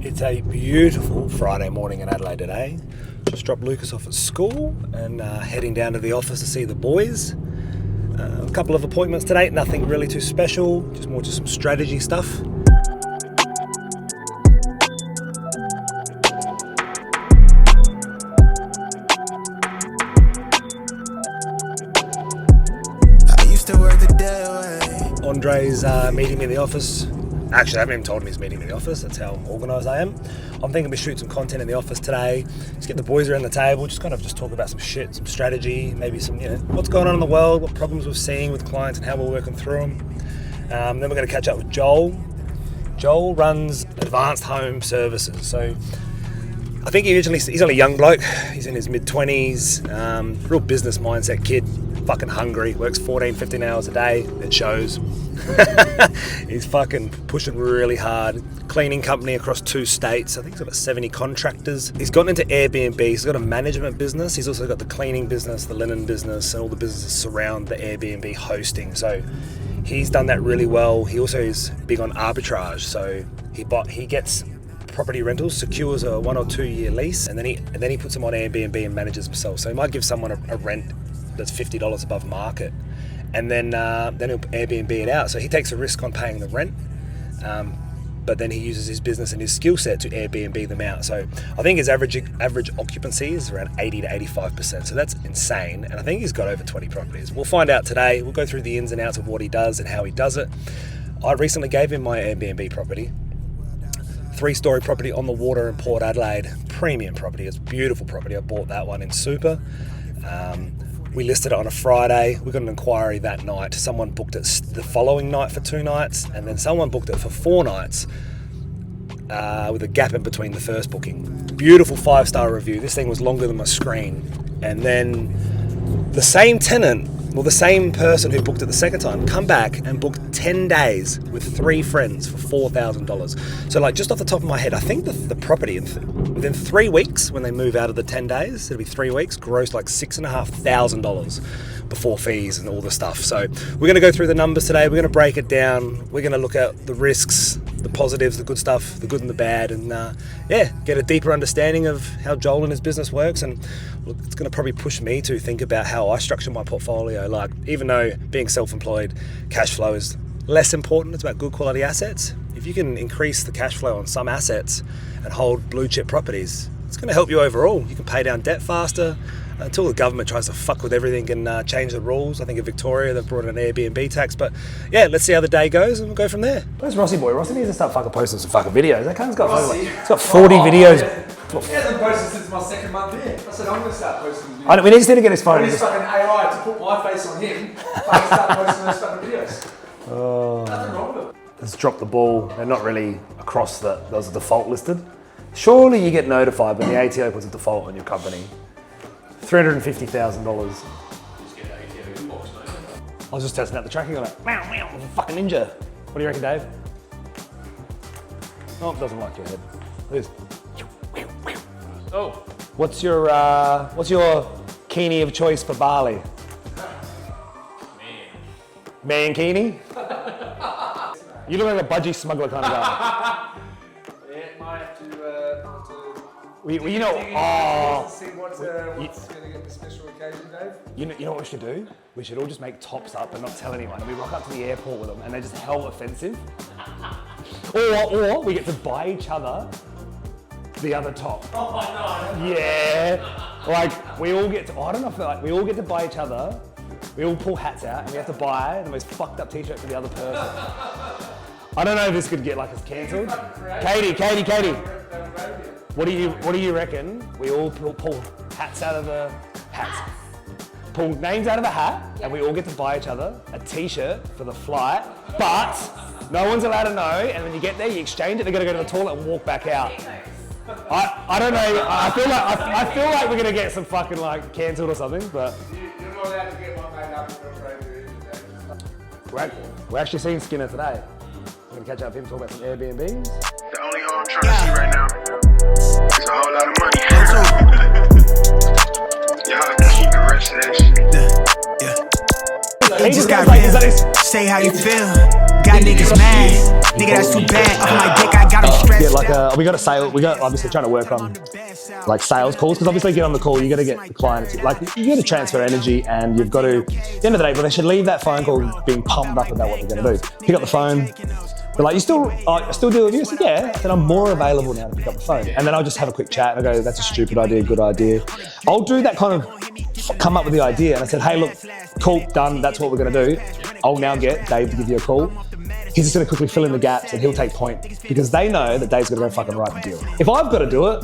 It's a beautiful Friday morning in Adelaide today. Just dropped Lucas off at school and heading down to the office to see the boys. A couple of appointments today, nothing really too special, just some strategy stuff. I used to work the day away. Andre's meeting me in the office. Actually, I haven't even told him he's meeting me in the office. That's how organised I am. I'm thinking we shoot some content in the office today. Just get the boys around the table, just talk about some shit, some strategy, maybe some, what's going on in the world, what problems we're seeing with clients and how we're working through them. Then we're going to catch up with Joel. Joel runs Advanced Home Services. So I think he's only a young bloke. He's in his mid-20s, real business mindset kid, fucking hungry, works 14, 15 hours a day. It shows. He's fucking pushing really hard. Cleaning company across 2 states. I think he's got about 70 contractors. He's gotten into Airbnb. He's got a management business. He's also got the cleaning business, the linen business, and all the businesses surround the Airbnb hosting. So he's done that really well. He also is big on arbitrage. So he gets property rentals, secures a 1 or 2 year lease, and then he puts them on Airbnb and manages himself. So he might give someone a rent that's $50 above market, and then he'll Airbnb it out. So he takes a risk on paying the rent, but then he uses his business and his skill set to Airbnb them out. So I think his average occupancy is around 80 to 85%. So that's insane. And I think he's got over 20 properties. We'll find out today. We'll go through the ins and outs of what he does and how he does it. I recently gave him my Airbnb property. 3-story property on the water in Port Adelaide. Premium property. It's a beautiful property. I bought that one in super. We listed it on a Friday. We got an inquiry that night. Someone booked it the following night for 2 nights, and then someone booked it for 4 nights with a gap in between the first booking. Beautiful 5-star review. This thing was longer than my screen. And then the same tenant, the same person who booked it the second time, come back and booked 10 days with 3 friends for $4,000. So just off the top of my head, I think the property within 3 weeks, when they move out of the 10 days, it'll be 3 weeks, grossed like $6,500 before fees and all the stuff. So we're going to go through the numbers today. We're going to break it down. We're going to look at the risks, the positives, the good stuff, the good and the bad, and get a deeper understanding of how Joel and his business works. And it's going to probably push me to think about how I structure my portfolio. Like, even though being self-employed, cash flow is less important, it's about good quality assets. If you can increase the cash flow on some assets and hold blue chip properties, it's going to help you overall. You can pay down debt faster until the government tries to fuck with everything and change the rules. I think in Victoria they've brought in an Airbnb tax, but let's see how the day goes and we'll go from there. Where's Rossi boy? Rossi needs to start fucking posting some fucking videos. That cunt's got 40 videos. He hasn't posted since my 2nd month here. I said I'm going to start posting videos. We need to get his phone. I need fucking AI to put my face on him. Fucking start posting those fucking videos. Nothing wrong with it. Let's drop the ball. They're not really across those are default listed. Surely you get notified when the ATO puts a default on your company. $350,000. Just get the ATO inbox, mate. I was just testing out the tracking on it. Meow, meow, fucking ninja. What do you reckon, Dave? Oh, it doesn't like your head. It is. Oh. What's your kini of choice for Bali? Mankini? You look like a budgie smuggler kind of guy. Might have to See what's going to get the special occasion, Dave? You know what we should do? We should all just make tops up and not tell anyone. And we rock up to the airport with them and they're just hell offensive. Or we get to buy each other the other top. Oh no. Yeah. We all get to, I don't know if we all get to buy each other. We all pull hats out and we have to buy the most fucked up t-shirt for the other person. I don't know if this could get us cancelled. Katie. What do you reckon? We all pull hats out of the hats. Pull names out of a hat, and we all get to buy each other a t-shirt for the flight, but no one's allowed to know, and when you get there, you exchange it, they're gonna go to the toilet and walk back out. I don't know, I feel like we're gonna get some fucking cancelled or something, but... You're not allowed to get one made up for We're actually seeing Skinner today. We're gonna catch up with him, talk about some Airbnbs. The only hole I'm trying to see right now is a whole lot of money. Y'all can keep the rest of that shit. He just got say how you feel. Got niggas mad. Nigga, that's too bad. Off my dick, I got him stressed. Yeah, like we got a sale. We got obviously trying to work on like sales calls, because obviously you get on the call, you got to get the client, like you got to transfer energy, and you've got to, at the end of the day, but they should leave that phone call being pumped up about what they're going to do. Pick up the phone. They're like, I still deal with you? I said, yeah. I said, I'm more available now to pick up the phone. And then I'll just have a quick chat and I go, that's a stupid idea, good idea. I'll do that kind of, come up with the idea. And I said, hey, look, cool, done, that's what we're going to do. I'll now get Dave to give you a call. He's just going to quickly fill in the gaps and he'll take point, because they know that Dave's going to go fucking write the deal. If I've got to do it,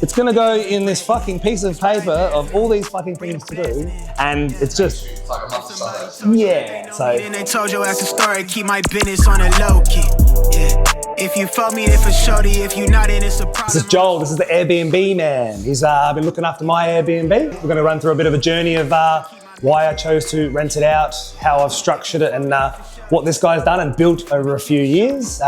it's going to go in this fucking piece of paper of all these fucking things to do, and it's just, It's like a month of Sundays. yeah, so. And they told your ass to story, keep my business on a low key. Yeah. If you fuck me, if it's shorty, if you not in, it's a problem. This is Joel, this is the Airbnb man. He's been looking after my Airbnb. We're going to run through a bit of a journey of why I chose to rent it out, how I've structured it, and what this guy's done and built over a few years.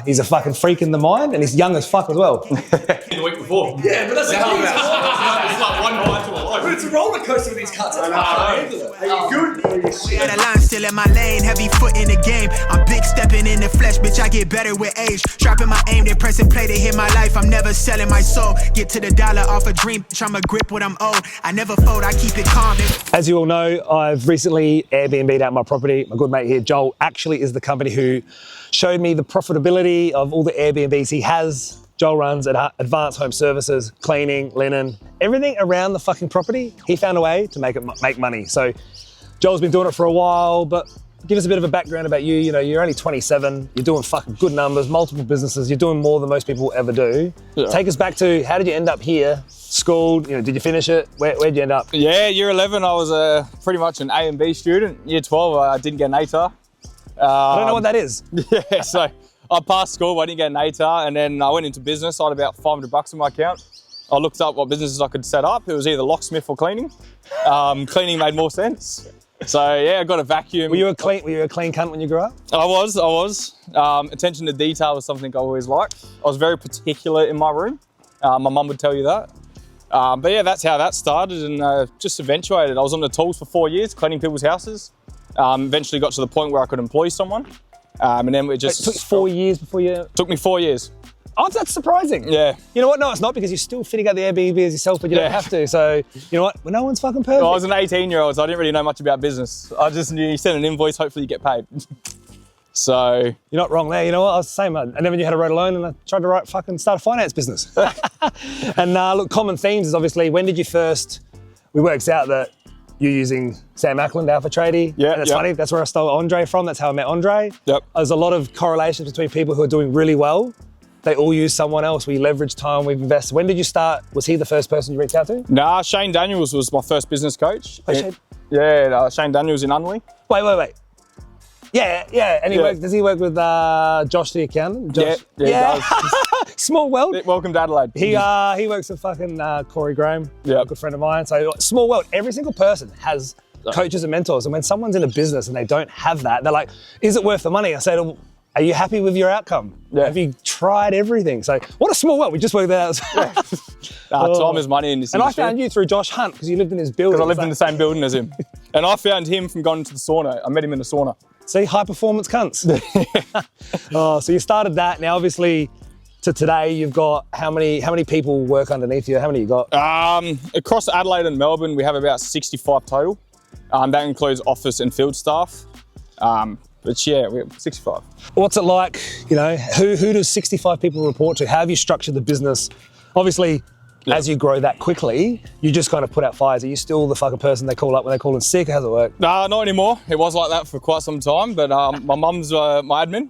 He's a fucking freak in the mind, and he's young as fuck as well. The week before. Yeah, but that's It's like one night to a life. But it's a roller coaster with these cunts. I can't handle it. Are you good? Or are you shit? Got a line still in my lane, heavy foot in the game. I'm big stepping in the flesh, bitch, I get better with age. Sharpen my aim, they press and play to hit my life. I'm never selling my soul. Get to the dollar off a dream, bitch, I'ma grip what I'm owed. I never fold, I keep it calm. As you all know, I've recently Airbnb'd out my property. My good mate here, Joel, actually is the company who showed me the profitability of all the Airbnbs he has. Joel runs Advanced Home Services, cleaning, linen, everything around the fucking property. He found a way to make money. So Joel's been doing it for a while, but give us a bit of a background about you. You know, you're only 27, you're doing fucking good numbers, multiple businesses, you're doing more than most people ever do. Yeah. Take us back to, how did you end up here? Schooled, you know, did you finish it? Where'd you end up? Yeah, year 11, I was pretty much an A and B student. Year 12, I didn't get an ATAR. I don't know what that is. Yeah, so I passed school, but I didn't get an ATAR, and then I went into business. I had about $500 in my account. I looked up what businesses I could set up. It was either locksmith or cleaning. Cleaning made more sense. So yeah, I got a vacuum. Were you a clean cunt when you grew up? I was. Attention to detail was something I always liked. I was very particular in my room. My mum would tell you that. But yeah, that's how that started, and just eventuated. I was on the tools for 4 years, cleaning people's houses. Eventually got to the point where I could employ someone. And then it just... It took 4 years before you... Took me 4 years. Oh, that's surprising. Yeah. You know what? No, it's not, because you're still fitting out the Airbnbs yourself, but you don't have to. So, you know what? Well, no one's fucking perfect. Well, I was an 18-year-old, so I didn't really know much about business. I just knew you send an invoice, hopefully you get paid. So... You're not wrong there. You know what? I was the same. And then when you had a road alone, and I tried to start a finance business. And look, common themes is obviously, when did you first... We worked out that you're using Sam Ackland, Alpha Tradie. Yeah, and it's funny, that's where I stole Andre from. That's how I met Andre. Yep. There's a lot of correlations between people who are doing really well. They all use someone else. We leverage time, we've invested. When did you start? Was he the first person you reached out to? Nah, Shane Daniels was my first business coach. Oh, Shane? Yeah, Shane Daniels in Unley. Wait. Yeah. And does he work with Josh the accountant? Josh? Yeah, he does. Small world. Welcome to Adelaide. He works with fucking Corey Graham, yeah, a good friend of mine. So small world. Every single person has coaches and mentors. And when someone's in a business and they don't have that, they're like, is it worth the money? I say to them, are you happy with your outcome? Yeah. Have you tried everything? So what a small world. We just worked that out. Time is money in this industry. I found you through Josh Hunt, because you lived in his building. Because I lived in the same building as him. And I found him from going to the sauna. I met him in the sauna. See, high performance cunts. Oh, so you started that. Now, obviously, to today, you've got how many people work underneath you? How many you got? Across Adelaide and Melbourne, we have about 65 total. That includes office and field staff. But yeah, we have 65. What's it like? You know, who does 65 people report to? How have you structured the business? Obviously, as you grow that quickly, you just kind of put out fires. Are you still the fucking person they call up when they call in sick? How's it work? Nah, not anymore. It was like that for quite some time, but my mum's my admin.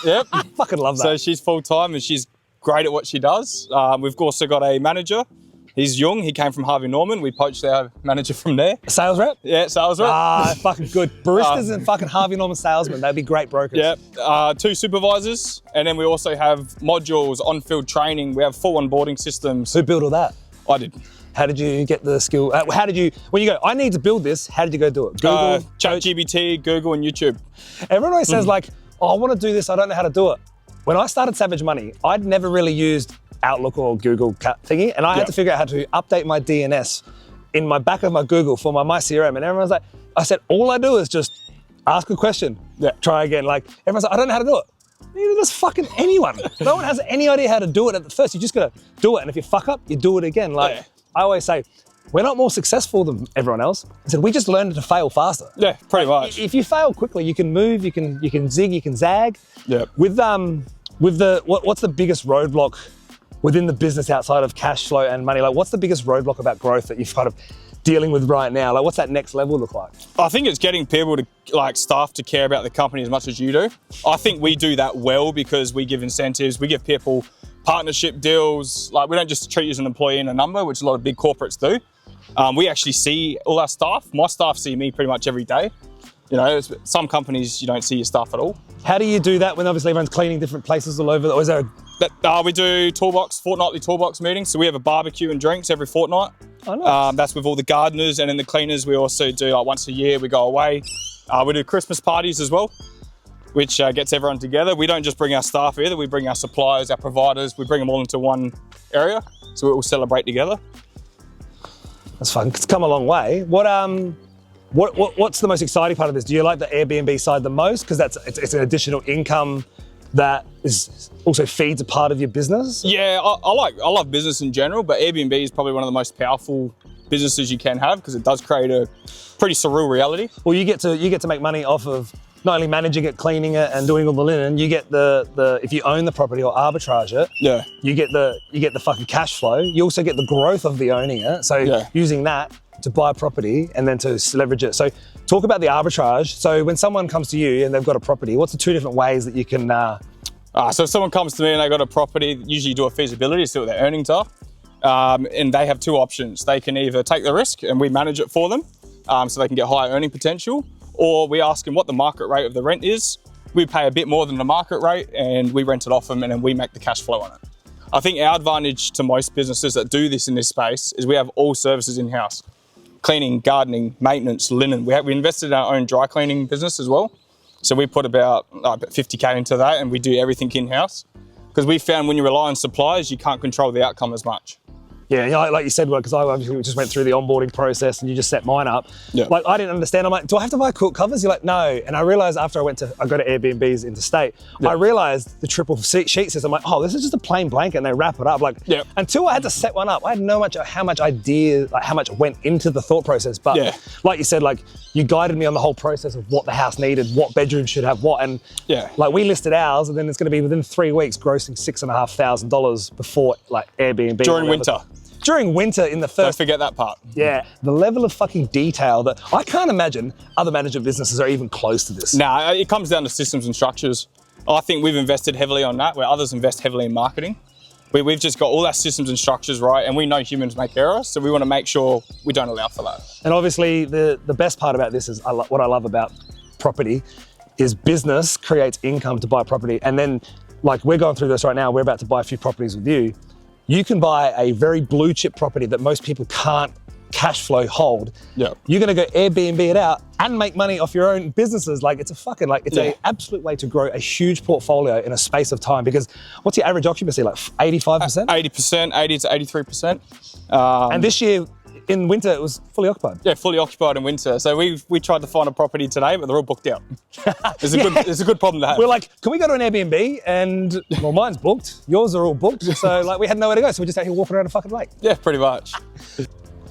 Yep. I fucking love that. So she's full-time and she's great at what she does. We've also got a manager. He's young. He came from Harvey Norman. We poached our manager from there. Sales rep? Yeah, sales rep. Fucking good. Baristas and fucking Harvey Norman salesmen. They'd be great brokers. Yeah. 2 supervisors. And then we also have modules, on-field training. We have full onboarding systems. Who built all that? I did. How did you get the skill? When you go, I need to build this, how did you go do it? Google? ChatGPT, Google and YouTube. Everyone always says like, oh, I want to do this, I don't know how to do it. When I started Savage Money, I'd never really used Outlook or Google thingy, and I had to figure out how to update my DNS in my back of my Google for my CRM, and everyone's like, I said, all I do is just ask a question. Yeah. Try again. Like, everyone's like, I don't know how to do it. Neither does fucking anyone. No one has any idea how to do it at the first. You just gotta do it. And if you fuck up, you do it again. Like, Yeah. I always say, we're not more successful than everyone else. I said, we just learned to fail faster. Yeah, pretty much. If you fail quickly, you can move, you can zig, you can zag. Yeah. With what's the biggest roadblock within the business outside of cash flow and money? Like, what's the biggest roadblock about growth that you've kind of dealing with right now? Like, what's that next level look like? I think it's getting people to, like, staff to care about the company as much as you do. I think we do that well because we give incentives, we give people partnership deals. Like, we don't just treat you as an employee and a number, which a lot of big corporates do. We actually see all our staff. My staff see me pretty much every day. You know, some companies you don't see your staff at all. How do you do that when obviously everyone's cleaning different places all over? Or is there We do fortnightly toolbox meetings. So we have a barbecue and drinks every fortnight. Oh, nice. That's with all the gardeners, and then the cleaners. We also do, like, once a year we go away. We do Christmas parties as well, which gets everyone together. We don't just bring our staff either. We bring our suppliers, our providers. We bring them all into one area, so we all celebrate together. That's fun. It's come a long way. What's the most exciting part of this? Do you like the Airbnb side the most? Because it's an additional income that is also feeds a part of your business. Yeah, I love business in general, but Airbnb is probably one of the most powerful businesses you can have because it does create a pretty surreal reality. Well, you get to make money off of not only managing it, cleaning it, and doing all the linen. You get the if you own the property or arbitrage it. Yeah. You get the fucking cash flow. You also get the growth of the owning it. So using that to buy property and then to leverage it. So talk about the arbitrage. So when someone comes to you and they've got a property, what's the two different ways that you can? So if someone comes to me and they got a property, usually do a feasibility to see what their earnings are. And they have two options. They can either take the risk and we manage it for them so they can get higher earning potential, or we ask them what the market rate of the rent is. We pay a bit more than the market rate and we rent it off them and then we make the cash flow on it. I think our advantage to most businesses that do this in this space is we have all services in-house. Cleaning, gardening, maintenance, linen. We invested in our own dry cleaning business as well. So we put about 50K into that and we do everything in-house. Because we found when you rely on suppliers, you can't control the outcome as much. Yeah, like you said, because I obviously just went through the onboarding process and you just set mine up. Yeah. Like, I didn't understand. I'm like, do I have to buy quilt covers? You're like, no. And I realized after I go to Airbnbs interstate, I realized the triple sheet system. I'm like, oh, this is just a plain blanket and they wrap it up. Like, until I had to set one up, I had no much how much went into the thought process. But like you said, like, you guided me on the whole process of what the house needed, what bedroom should have what. And like, we listed ours and then it's going to be within 3 weeks grossing $6,500 before like Airbnb. During winter. During winter in the first... Don't forget that part. Yeah, the level of fucking detail that I can't imagine other management businesses are even close to this. Nah, it comes down to systems and structures. I think we've invested heavily on that, where others invest heavily in marketing. We've just got all our systems and structures right, and we know humans make errors, so we want to make sure we don't allow for that. And obviously, the best part about this is what I love about property is business creates income to buy property, and then, like, we're going through this right now, we're about to buy a few properties with you. You can buy a very blue chip property that most people can't cash flow hold. Yeah. You're gonna go Airbnb it out and make money off your own businesses. Like, it's a fucking, like, it's an absolute way to grow a huge portfolio in a space of time. Because what's your average occupancy, like 85%? 80%, 80 to 83%. And this year, in winter, it was fully occupied. Yeah, fully occupied in winter. So we tried to find a property today, but they're all booked out. It's a good problem to have. We're like, can we go to an Airbnb? And, well, mine's booked. Yours are all booked. So, like, we had nowhere to go. So we're just out here walking around a fucking lake. Yeah, pretty much.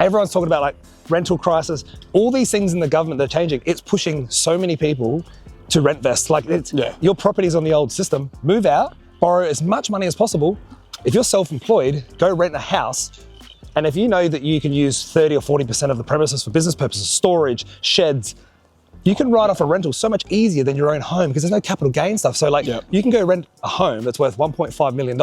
Everyone's talking about, like, rental crisis. All these things in the government that are changing. It's pushing so many people to Rentvest. Like, your property's on the old system. Move out, borrow as much money as possible. If you're self-employed, go rent a house. And if you know that you can use 30 or 40% of the premises for business purposes, storage, sheds, you can write off a rental so much easier than your own home because there's no capital gain stuff. So, like, you can go rent a home that's worth $1.5 million.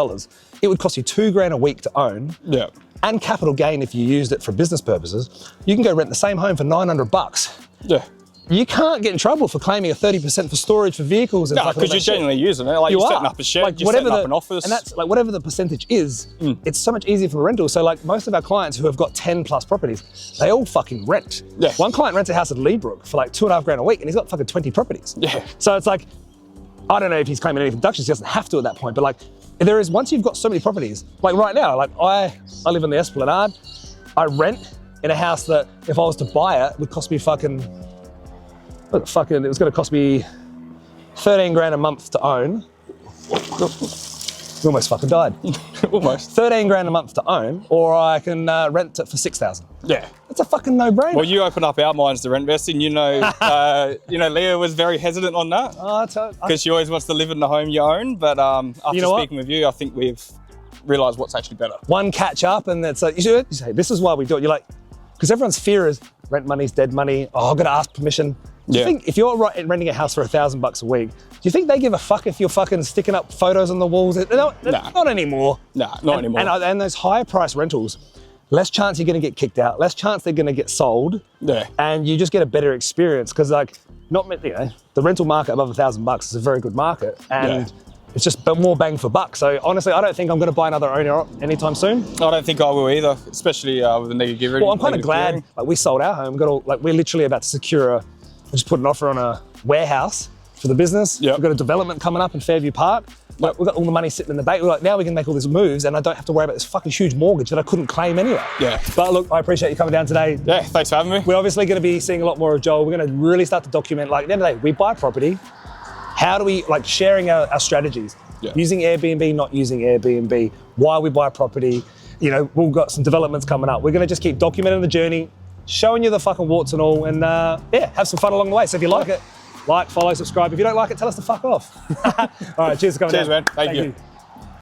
It would cost you $2,000 a week to own. Yeah. And capital gain if you used it for business purposes. You can go rent the same home for $900. Yeah. You can't get in trouble for claiming a 30% for storage for vehicles. And no, because you're genuinely using it. Like, you're setting up a shed, like, you're setting up an office. And that's, like, whatever the percentage is, it's so much easier for a rental. So, like, most of our clients who have got 10 plus properties, they all fucking rent. Yeah. One client rents a house at Leabrook for like $2,500 a week and he's got fucking 20 properties. Yeah. So it's like, I don't know if he's claiming any deductions, he doesn't have to at that point, but, like, there is, once you've got so many properties, like right now, like I live in the Esplanade, I rent in a house that if I was to buy it, would cost me it was going to cost me 13 grand a month to own. We almost fucking died. Almost. 13 grand a month to own, or I can rent it for 6,000. Yeah. That's a fucking no-brainer. Well, you open up our minds to Rentvesting. You know, Leah was very hesitant on that because she always wants to live in the home you own. But after speaking with you, I think we've realised what's actually better. One catch up, and it's like, you say, this is why we do it. You're like, because everyone's fear is rent money's dead money. Oh, I've got to ask permission. Do you think if you're renting a house for $1,000 a week, do you think they give a fuck if you're fucking sticking up photos on the walls? No, not anymore. Nah, not anymore. And those higher price rentals, less chance you're going to get kicked out, less chance they're going to get sold. Yeah. And you just get a better experience because, like, the rental market above $1,000 is a very good market, and it's just more bang for buck. So honestly, I don't think I'm going to buy another owner anytime soon. I don't think I will either, especially with the negative gearing. Well, I'm kind of glad. Like, we sold our home. We're literally about to secure just put an offer on a warehouse for the business. Yep. We've got a development coming up in Fairview Park. Like, we've got all the money sitting in the bank. We're like, now we can make all these moves and I don't have to worry about this fucking huge mortgage that I couldn't claim anyway. Yeah. But look, I appreciate you coming down today. Yeah, thanks for having me. We're obviously going to be seeing a lot more of Joel. We're going to really start to document, like, at the end of the day, we buy property. How do we, like, sharing our strategies? Yeah. Using Airbnb, not using Airbnb, why we buy property. You know, we've got some developments coming up. We're going to just keep documenting the journey, showing you the fucking warts and all, and have some fun along the way. So if you like it, like, follow, subscribe. If you don't like it, tell us to fuck off. All right, cheers for coming down. Cheers, man. Thank you.